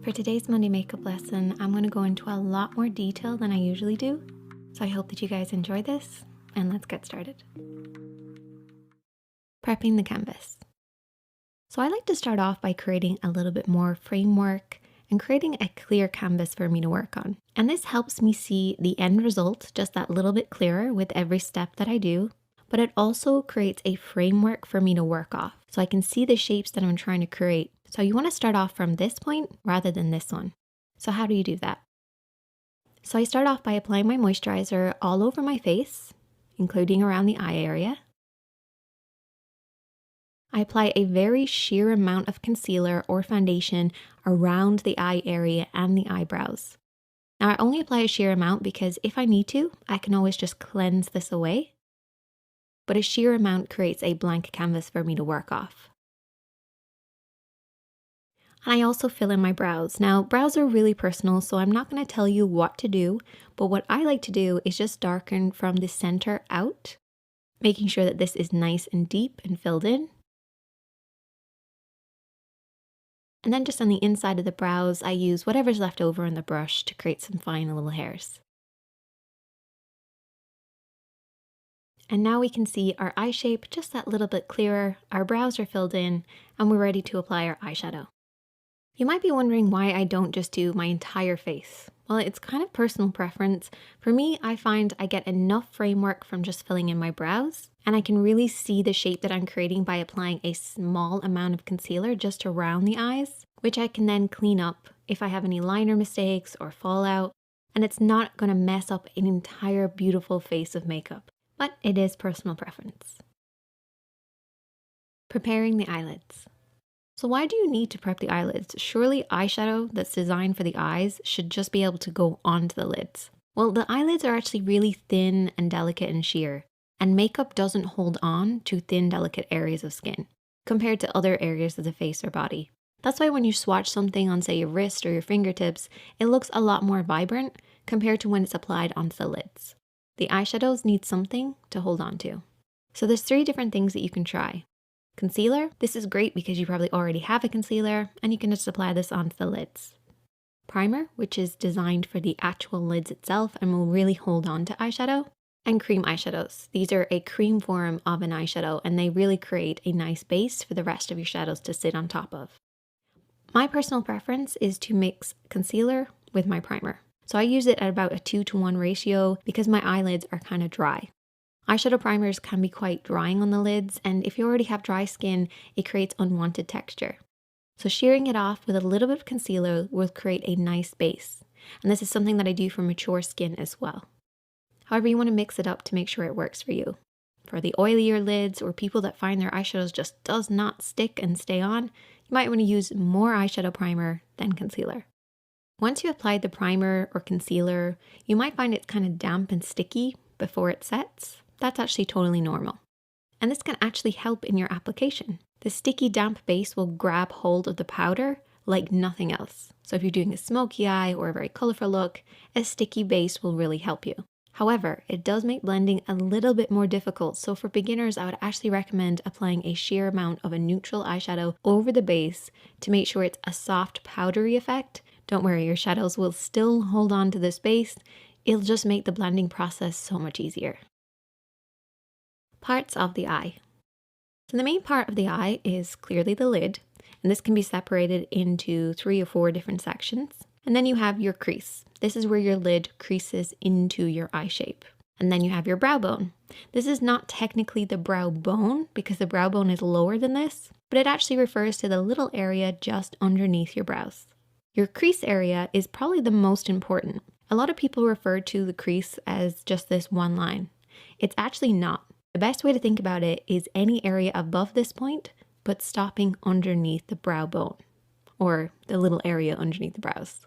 For today's Monday makeup lesson, I'm going to go into a lot more detail than I usually do, so I hope that you guys enjoy this, and let's get started. Prepping the canvas. So I like to start off by creating a little bit more framework and creating a clear canvas for me to work on. And this helps me see the end result just that little bit clearer with every step that I do, but it also creates a framework for me to work off so I can see the shapes that I'm trying to create. So you want to start off from this point rather than this one. So how do you do that? So I start off by applying my moisturizer all over my face, including around the eye area. I apply a very sheer amount of concealer or foundation around the eye area and the eyebrows. Now I only apply a sheer amount because if I need to, I can always just cleanse this away. But a sheer amount creates a blank canvas for me to work off. And I also fill in my brows. Now, brows are really personal, so I'm not going to tell you what to do, but what I like to do is just darken from the center out, making sure that this is nice and deep and filled in. And then just on the inside of the brows, I use whatever's left over in the brush to create some fine little hairs. And now we can see our eye shape just that little bit clearer, our brows are filled in, and we're ready to apply our eyeshadow. You might be wondering why I don't just do my entire face. Well, it's kind of personal preference. For me, I find I get enough framework from just filling in my brows, and I can really see the shape that I'm creating by applying a small amount of concealer just around the eyes, which I can then clean up if I have any liner mistakes or fallout, and it's not going to mess up an entire beautiful face of makeup. But it is personal preference. Preparing the eyelids. So why do you need to prep the eyelids? Surely eyeshadow that's designed for the eyes should just be able to go onto the lids. Well, the eyelids are actually really thin and delicate and sheer, and makeup doesn't hold on to thin, delicate areas of skin compared to other areas of the face or body. That's why when you swatch something on, say, your wrist or your fingertips, it looks a lot more vibrant compared to when it's applied onto the lids. The eyeshadows need something to hold on to. So there's 3 different things that you can try. Concealer, this is great because you probably already have a concealer and you can just apply this onto the lids. Primer, which is designed for the actual lids itself and will really hold on to eyeshadow. And cream eyeshadows. These are a cream form of an eyeshadow and they really create a nice base for the rest of your shadows to sit on top of. My personal preference is to mix concealer with my primer. So I use it at about a 2-to-1 ratio because my eyelids are kind of dry. Eyeshadow primers can be quite drying on the lids, and if you already have dry skin, it creates unwanted texture. So shearing it off with a little bit of concealer will create a nice base. And this is something that I do for mature skin as well. However, you want to mix it up to make sure it works for you. For the oilier lids or people that find their eyeshadows just does not stick and stay on, you might want to use more eyeshadow primer than concealer. Once you apply the primer or concealer, you might find it's kind of damp and sticky before it sets. That's actually totally normal. And this can actually help in your application. The sticky damp base will grab hold of the powder like nothing else. So if you're doing a smoky eye or a very colorful look, a sticky base will really help you. However, it does make blending a little bit more difficult. So for beginners, I would actually recommend applying a sheer amount of a neutral eyeshadow over the base to make sure it's a soft powdery effect. Don't worry, your shadows will still hold on to this base. It'll just make the blending process so much easier. Parts of the eye. So the main part of the eye is clearly the lid, and this can be separated into 3 or 4 different sections. And then you have your crease. This is where your lid creases into your eye shape. And then you have your brow bone. This is not technically the brow bone because the brow bone is lower than this, but it actually refers to the little area just underneath your brows. Your crease area is probably the most important. A lot of people refer to the crease as just this one line. It's actually not. The best way to think about it is any area above this point, but stopping underneath the brow bone, or the little area underneath the brows.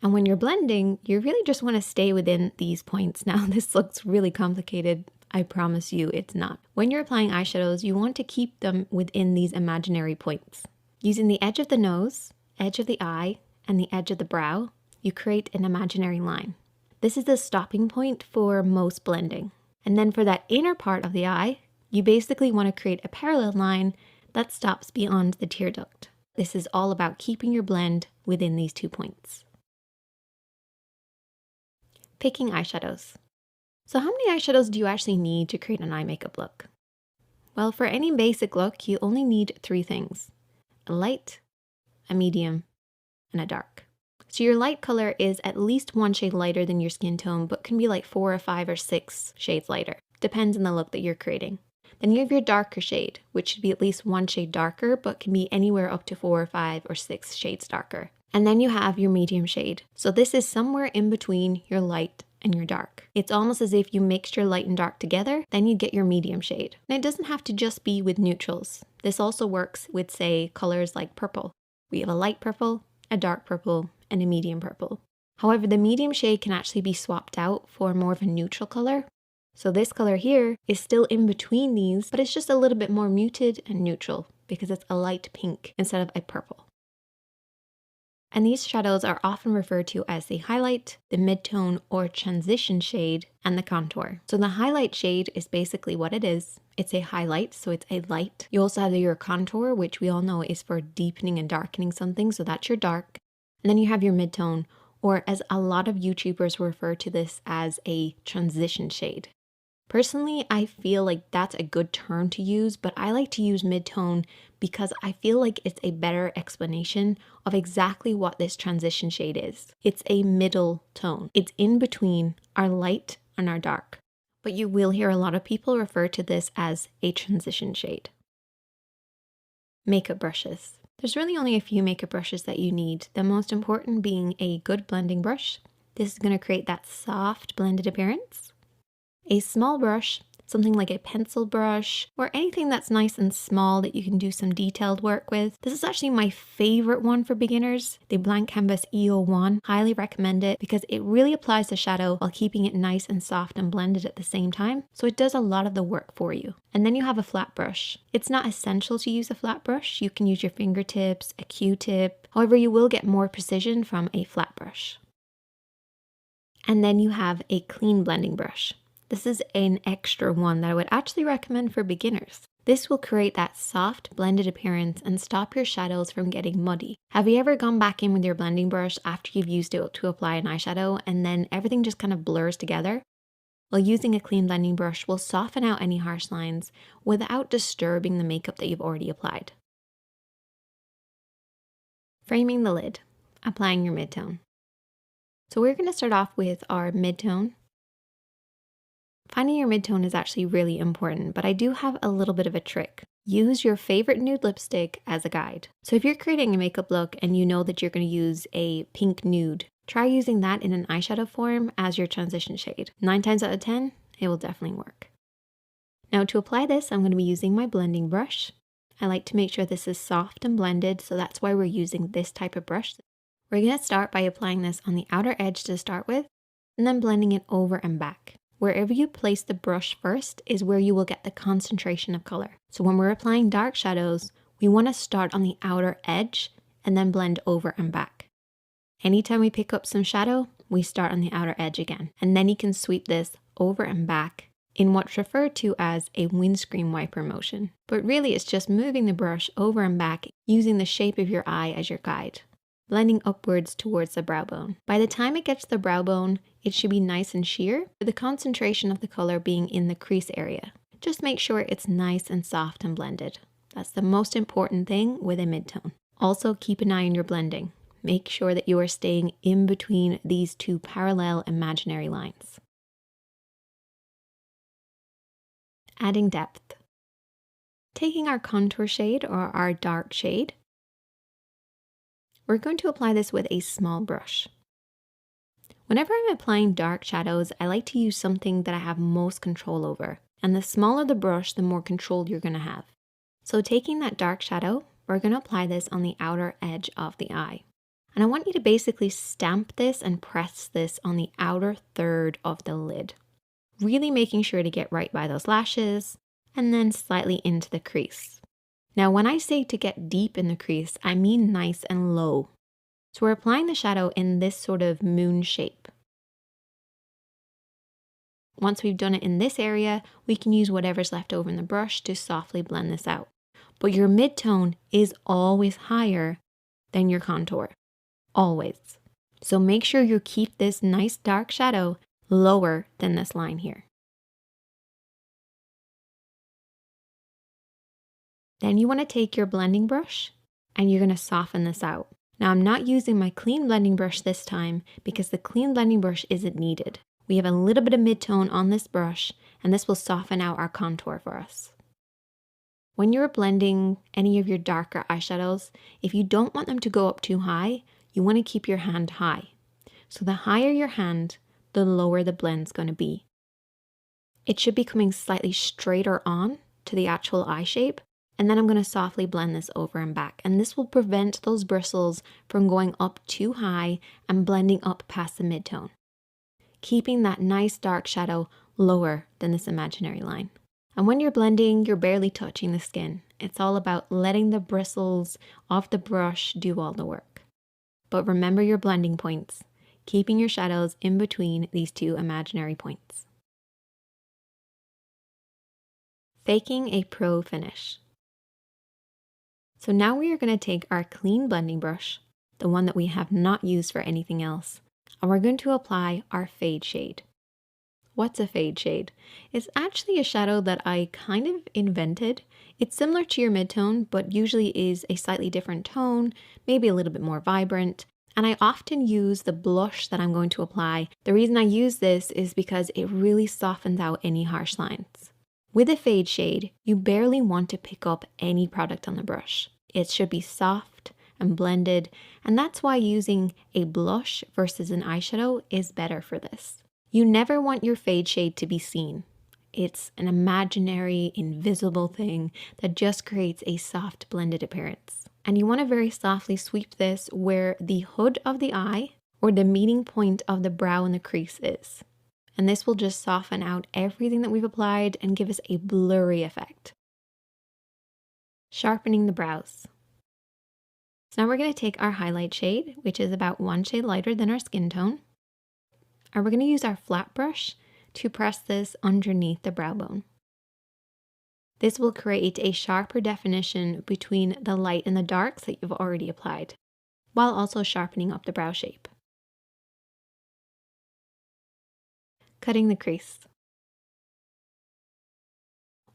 And when you're blending, you really just want to stay within these points. Now, this looks really complicated. I promise you it's not. When you're applying eyeshadows, you want to keep them within these imaginary points. Using the edge of the nose, edge of the eye, and the edge of the brow, you create an imaginary line. This is the stopping point for most blending. And then for that inner part of the eye, you basically want to create a parallel line that stops beyond the tear duct. This is all about keeping your blend within these 2 points. Picking eyeshadows. So how many eyeshadows do you actually need to create an eye makeup look? Well, for any basic look, you only need 3 things: a light, a medium, and a dark. So your light color is at least 1 shade lighter than your skin tone, but can be like 4 or 5 or 6 shades lighter. Depends on the look that you're creating. Then you have your darker shade, which should be at least 1 shade darker, but can be anywhere up to 4 or 5 or 6 shades darker. And then you have your medium shade. So this is somewhere in between your light and your dark. It's almost as if you mixed your light and dark together, then you get your medium shade. And it doesn't have to just be with neutrals. This also works with, say, colors like purple. We have a light purple, a dark purple, and a medium purple. However, the medium shade can actually be swapped out for more of a neutral color. So this color here is still in between these, but it's just a little bit more muted and neutral because it's a light pink instead of a purple. And these shadows are often referred to as the highlight, the midtone or transition shade, and the contour. So the highlight shade is basically what it is. It's a highlight, so it's a light. You also have your contour, which we all know is for deepening and darkening something, so that's your dark. And then you have your midtone, or as a lot of YouTubers refer to this as a transition shade. Personally, I feel like that's a good term to use, but I like to use midtone because I feel like it's a better explanation of exactly what this transition shade is. It's a middle tone. It's in between our light and our dark. But you will hear a lot of people refer to this as a transition shade. Makeup brushes. There's really only a few makeup brushes that you need, the most important being a good blending brush. This is going to create that soft blended appearance. A small brush, something like a pencil brush, or anything that's nice and small that you can do some detailed work with. This is actually my favorite one for beginners, the Blank Canvas EO1. Highly recommend it because it really applies the shadow while keeping it nice and soft and blended at the same time, so it does a lot of the work for you. And then you have a flat brush. It's not essential to use a flat brush. You can use your fingertips, a Q-tip, however you will get more precision from a flat brush. And then you have a clean blending brush. This is an extra one that I would actually recommend for beginners. This will create that soft blended appearance and stop your shadows from getting muddy. Have you ever gone back in with your blending brush after you've used it to apply an eyeshadow and then everything just kind of blurs together? Well, using a clean blending brush will soften out any harsh lines without disturbing the makeup that you've already applied. Framing the lid, applying your midtone. So we're going to start off with our midtone. Finding your midtone is actually really important, but I do have a little bit of a trick. Use your favorite nude lipstick as a guide. So if you're creating a makeup look and you know that you're going to use a pink nude, try using that in an eyeshadow form as your transition shade. 9 times out of 10, it will definitely work. Now to apply this, I'm going to be using my blending brush. I like to make sure this is soft and blended, so that's why we're using this type of brush. We're going to start by applying this on the outer edge to start with, and then blending it over and back. Wherever you place the brush first is where you will get the concentration of color. So when we're applying dark shadows, we want to start on the outer edge and then blend over and back. Anytime we pick up some shadow, we start on the outer edge again. And then you can sweep this over and back in what's referred to as a windscreen wiper motion. But really it's just moving the brush over and back using the shape of your eye as your guide, blending upwards towards the brow bone. By the time it gets to the brow bone, it should be nice and sheer, with the concentration of the color being in the crease area. Just make sure it's nice and soft and blended. That's the most important thing with a midtone. Also keep an eye on your blending. Make sure that you are staying in between these 2 parallel imaginary lines. Adding depth. Taking our contour shade or our dark shade, we're going to apply this with a small brush. Whenever I'm applying dark shadows, I like to use something that I have most control over. And the smaller the brush, the more control you're going to have. So taking that dark shadow, we're going to apply this on the outer edge of the eye. And I want you to basically stamp this and press this on the outer third of the lid. Really making sure to get right by those lashes and then slightly into the crease. Now when I say to get deep in the crease, I mean nice and low. So we're applying the shadow in this sort of moon shape. Once we've done it in this area, we can use whatever's left over in the brush to softly blend this out. but your mid-tone is always higher than your contour, always. So make sure you keep this nice dark shadow lower than this line here. Then you want to take your blending brush and you're going to soften this out. Now I'm not using my clean blending brush this time because the clean blending brush isn't needed. We have a little bit of mid-tone on this brush and this will soften out our contour for us. When you're blending any of your darker eyeshadows, if you don't want them to go up too high, you want to keep your hand high. So the higher your hand, the lower the blend's going to be. It should be coming slightly straighter on to the actual eye shape, and then I'm going to softly blend this over and back, and this will prevent those bristles from going up too high and blending up past the mid-tone, keeping that nice dark shadow lower than this imaginary line. And when you're blending, you're barely touching the skin. It's all about letting the bristles off the brush do all the work. But remember your blending points, keeping your shadows in between these two imaginary points. Faking a pro finish. So now we are going to take our clean blending brush, the one that we have not used for anything else, and we're going to apply our fade shade. What's a fade shade? It's actually a shadow that I kind of invented. It's similar to your mid-tone, but usually is a slightly different tone, maybe a little bit more vibrant. And I often use the blush that I'm going to apply. The reason I use this is because it really softens out any harsh lines. With a fade shade, you barely want to pick up any product on the brush. It should be soft and blended, and that's why using a blush versus an eyeshadow is better for this. You never want your fade shade to be seen. It's an imaginary, invisible thing that just creates a soft blended appearance. And you want to very softly sweep this where the hood of the eye or the meeting point of the brow and the crease is. And this will just soften out everything that we've applied and give us a blurry effect. Sharpening the brows. So now we're going to take our highlight shade, which is about one shade lighter than our skin tone. And we're going to use our flat brush to press this underneath the brow bone. This will create a sharper definition between the light and the darks that you've already applied, while also sharpening up the brow shape. Cutting the crease.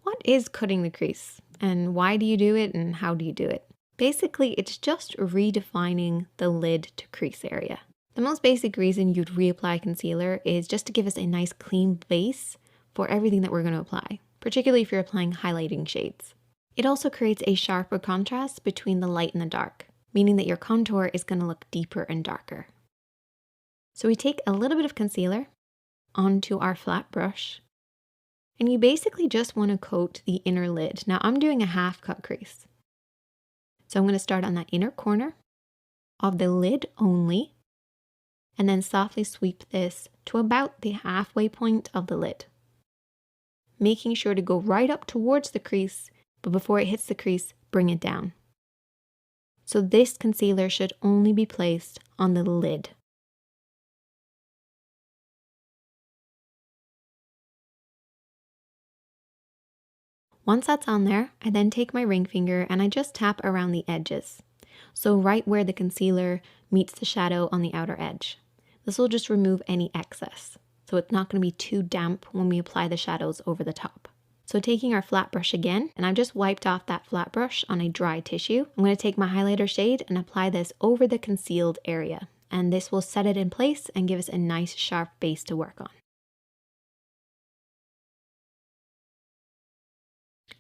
What is cutting the crease, and why do you do it, and how do you do it? Basically, it's just redefining the lid to crease area. The most basic reason you'd reapply concealer is just to give us a nice clean base for everything that we're going to apply, particularly if you're applying highlighting shades. It also creates a sharper contrast between the light and the dark, meaning that your contour is going to look deeper and darker. So we take a little bit of concealer onto our flat brush, and you basically just want to coat the inner lid. Now I'm doing a half cut crease. So I'm going to start on that inner corner of the lid only, and then softly sweep this to about the halfway point of the lid, making sure to go right up towards the crease, but before it hits the crease, bring it down. So this concealer should only be placed on the lid. Once that's on there, I then take my ring finger and I just tap around the edges. So right where the concealer meets the shadow on the outer edge. This will just remove any excess, so it's not going to be too damp when we apply the shadows over the top. So taking our flat brush again, and I've just wiped off that flat brush on a dry tissue. I'm going to take my highlighter shade and apply this over the concealed area. And this will set it in place and give us a nice sharp base to work on.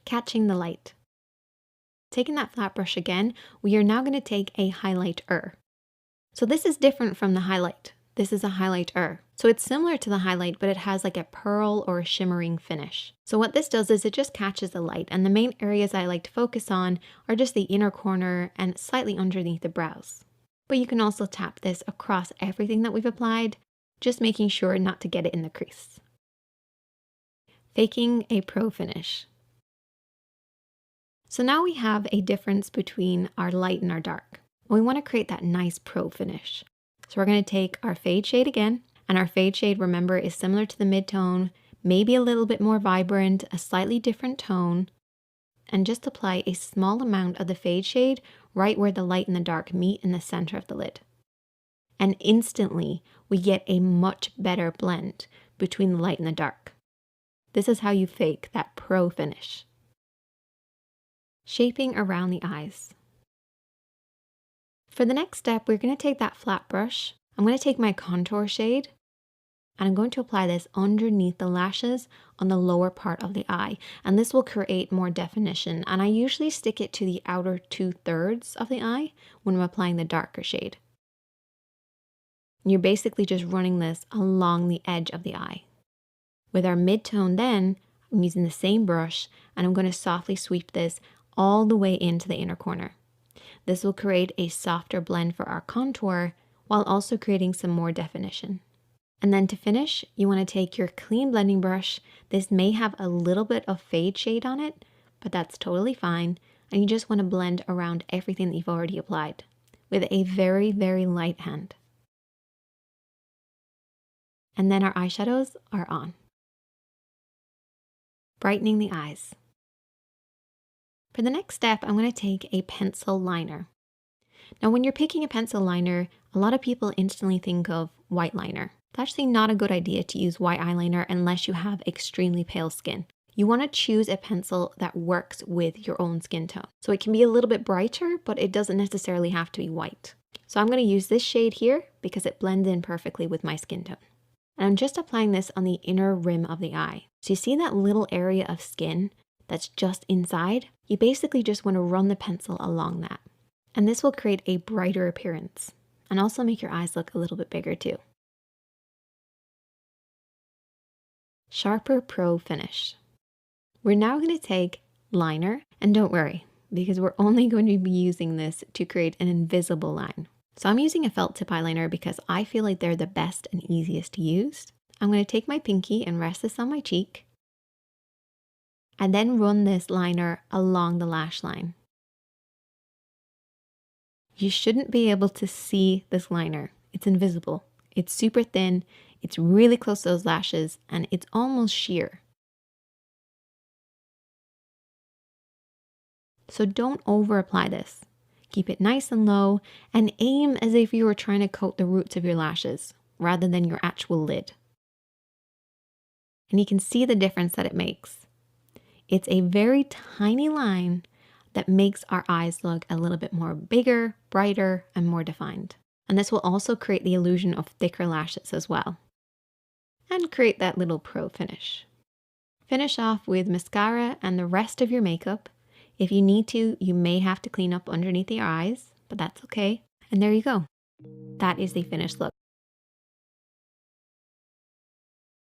Catching the light. Taking that flat brush again, we are now going to take a highlighter. So this is different from the highlight. This is a highlighter. So it's similar to the highlight, but it has like a pearl or a shimmering finish. So what this does is it just catches the light, and the main areas I like to focus on are just the inner corner and slightly underneath the brows. But you can also tap this across everything that we've applied, just making sure not to get it in the crease. Faking a pro finish. So now we have a difference between our light and our dark. We want to create that nice pro finish. So we're going to take our fade shade again, and our fade shade, remember, is similar to the mid-tone, maybe a little bit more vibrant, a slightly different tone. and just apply a small amount of the fade shade right where the light and the dark meet in the center of the lid. And instantly, we get a much better blend between the light and the dark. This is how you fake that pro finish. Shaping around the eyes. For the next step, we're going to take that flat brush. I'm going to take my contour shade, and I'm going to apply this underneath the lashes on the lower part of the eye. And this will create more definition. And I usually stick it to the outer 2/3 of the eye when I'm applying the darker shade. You're basically just running this along the edge of the eye. With our mid-tone then, I'm using the same brush, and I'm going to softly sweep this all the way into the inner corner. This will create a softer blend for our contour while also creating some more definition. And then to finish, you want to take your clean blending brush. This may have a little bit of fade shade on it, but that's totally fine. And you just want to blend around everything that you've already applied with a very, very light hand. And then our eyeshadows are on. Brightening the eyes. For the next step, I'm going to take a pencil liner. Now, when you're picking a pencil liner, a lot of people instantly think of white liner. It's actually not a good idea to use white eyeliner unless you have extremely pale skin. You want to choose a pencil that works with your own skin tone. So it can be a little bit brighter, but it doesn't necessarily have to be white. So I'm going to use this shade here because it blends in perfectly with my skin tone. And I'm just applying this on the inner rim of the eye. So you see that little area of skin that's just inside? You basically just want to run the pencil along that. And this will create a brighter appearance and also make your eyes look a little bit bigger too. Sharper Pro Finish. We're now going to take liner, and don't worry, because we're only going to be using this to create an invisible line. So I'm using a felt tip eyeliner because I feel like they're the best and easiest to use. I'm going to take my pinky and rest this on my cheek, and then run this liner along the lash line. You shouldn't be able to see this liner. It's invisible. It's super thin. It's really close to those lashes, and it's almost sheer. So don't over apply this. Keep it nice and low and aim as if you were trying to coat the roots of your lashes rather than your actual lid. And you can see the difference that it makes. It's a very tiny line that makes our eyes look a little bit more bigger, brighter, and more defined. And this will also create the illusion of thicker lashes as well. And create that little pro finish. Finish off with mascara and the rest of your makeup. If you need to, you may have to clean up underneath your eyes, but that's okay. And there you go. That is the finished look.